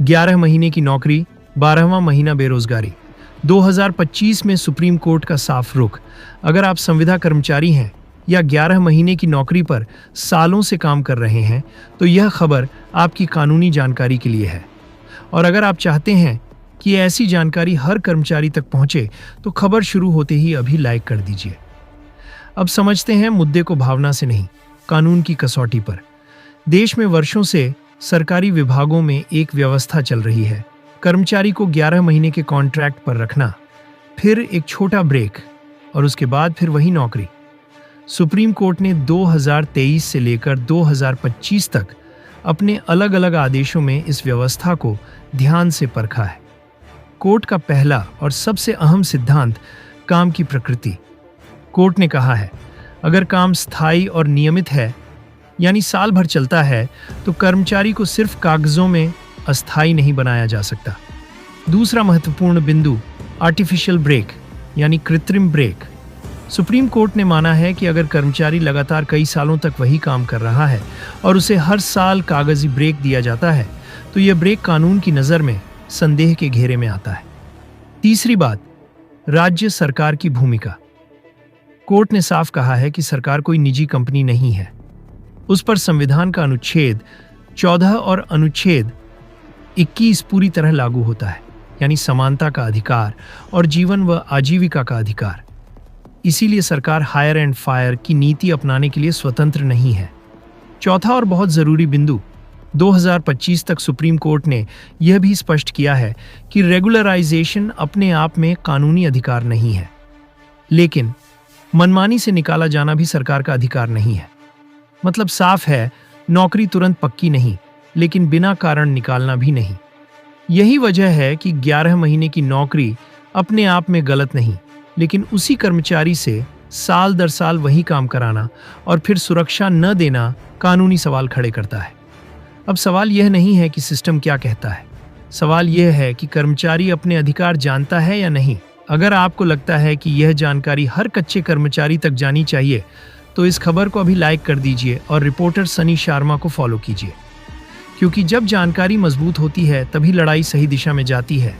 11 महीने की नौकरी, 12वां महीना बेरोजगारी। 2025 में सुप्रीम कोर्ट का साफ रुख। अगर आप संविदा कर्मचारी हैं या 11 महीने की नौकरी पर सालों से काम कर रहे हैं तो यह खबर आपकी कानूनी जानकारी के लिए है। और अगर आप चाहते हैं कि ऐसी जानकारी हर कर्मचारी तक पहुंचे तो खबर शुरू होते ही अभी लाइक कर दीजिए। अब समझते हैं मुद्दे को भावना से नहीं, कानून की कसौटी पर। देश में वर्षों से सरकारी विभागों में एक व्यवस्था चल रही है, कर्मचारी को 11 महीने के कॉन्ट्रैक्ट पर रखना, फिर एक छोटा ब्रेक और उसके बाद फिर वही नौकरी। सुप्रीम कोर्ट ने 2023 से लेकर 2025 तक अपने अलग अलग आदेशों में इस व्यवस्था को ध्यान से परखा है। कोर्ट का पहला और सबसे अहम सिद्धांत काम की प्रकृति। कोर्ट ने कहा है, अगर काम स्थायी और नियमित है यानी साल भर चलता है तो कर्मचारी को सिर्फ कागजों में अस्थायी नहीं बनाया जा सकता। दूसरा महत्वपूर्ण बिंदु, आर्टिफिशियल ब्रेक यानी कृत्रिम ब्रेक। सुप्रीम कोर्ट ने माना है कि अगर कर्मचारी लगातार कई सालों तक वही काम कर रहा है और उसे हर साल कागजी ब्रेक दिया जाता है तो यह ब्रेक कानून की नज़र में संदेह के घेरे में आता है। तीसरी बात, राज्य सरकार की भूमिका। कोर्ट ने साफ कहा है कि सरकार कोई निजी कंपनी नहीं है। उस पर संविधान का अनुच्छेद 14 और अनुच्छेद 21 पूरी तरह लागू होता है, यानी समानता का अधिकार और जीवन व आजीविका का अधिकार। इसीलिए सरकार हायर एंड फायर की नीति अपनाने के लिए स्वतंत्र नहीं है। चौथा और बहुत जरूरी बिंदु, 2025 तक सुप्रीम कोर्ट ने यह भी स्पष्ट किया है कि रेगुलराइजेशन अपने आप में कानूनी अधिकार नहीं है, लेकिन मनमानी से निकाला जाना भी सरकार का अधिकार नहीं है। मतलब साफ है, नौकरी तुरंत पक्की नहीं, लेकिन बिना कारण निकालना भी नहीं। यही वजह है कि 11 महीने की नौकरी अपने आप में गलत नहीं, लेकिन उसी कर्मचारी से साल दर साल वही काम कराना और फिर सुरक्षा न देना कानूनी सवाल खड़े करता है। अब सवाल यह नहीं है कि सिस्टम क्या कहता है, सवाल यह है कि कर्मचारी अपने अधिकार जानता है या नहीं। अगर आपको लगता है कि यह जानकारी हर कच्चे कर्मचारी तक जानी चाहिए तो इस खबर को अभी लाइक कर दीजिए और रिपोर्टर सनी शर्मा को फॉलो कीजिए, क्योंकि जब जानकारी मजबूत होती है तभी लड़ाई सही दिशा में जाती है।